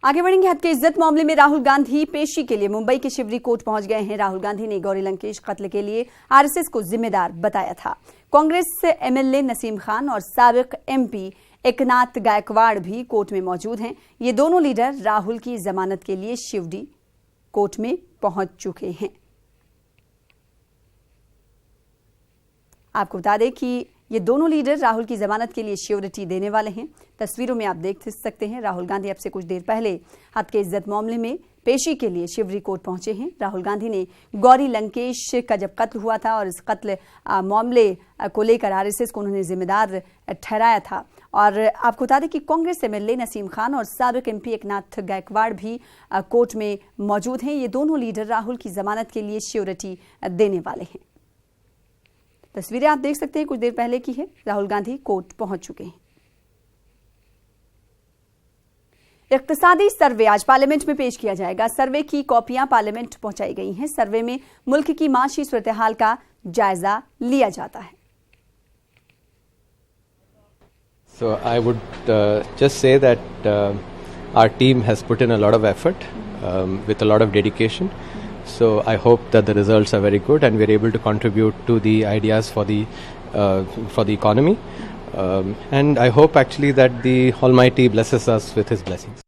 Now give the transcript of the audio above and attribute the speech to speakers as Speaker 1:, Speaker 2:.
Speaker 1: आगे बढ़ेंगे। हद के इज्जत मामले में राहुल गांधी पेशी के लिए मुंबई के शिवरी कोर्ट पहुंच गए हैं। राहुल गांधी ने गौरी लंकेश कत्ल के लिए आरएसएस को जिम्मेदार बताया था। कांग्रेस एमएलए नसीम खान और साबिक एमपी एकनाथ गायकवाड़ भी कोर्ट में मौजूद हैं। ये दोनों लीडर राहुल की जमानत के लिए शिवरी कोर्ट में पहुंच चुके हैं। आपको बता दें कि ये दोनों लीडर राहुल की जमानत के लिए श्योरिटी देने वाले हैं। तस्वीरों में आप देख सकते हैं, राहुल गांधी अब से कुछ देर पहले हद के इज्जत मामले में पेशी के लिए शिवरी कोर्ट पहुंचे हैं। राहुल गांधी ने गौरी लंकेश का जब कत्ल हुआ था और इस कत्ल मामले को लेकर आरएसएस को उन्होंने जिम्मेदार ठहराया था। और आपको बता दें कि कांग्रेस एमएलए नसीम खान और साबिक एमपी एकनाथ गायकवाड़ भी कोर्ट में मौजूद हैं। ये दोनों लीडर राहुल की जमानत के लिए श्योरिटी देने वाले हैं। तस्वीरें आप देख सकते हैं, कुछ देर पहले की है। राहुल गांधी कोर्ट पहुंच चुके हैं। इक्तिसादी सर्वे आज पार्लियामेंट में पेश किया जाएगा। सर्वे की कॉपियां पार्लियामेंट पहुंचाई गई हैं। सर्वे में मुल्क की माशी सूरत हाल का जायजा लिया जाता है।
Speaker 2: So I would just say that our team has put in a lot of effort with a lot of dedication. So I hope that the results are very good and we are able to contribute to the ideas for the economy. And I hope actually that the Almighty blesses us with His blessings.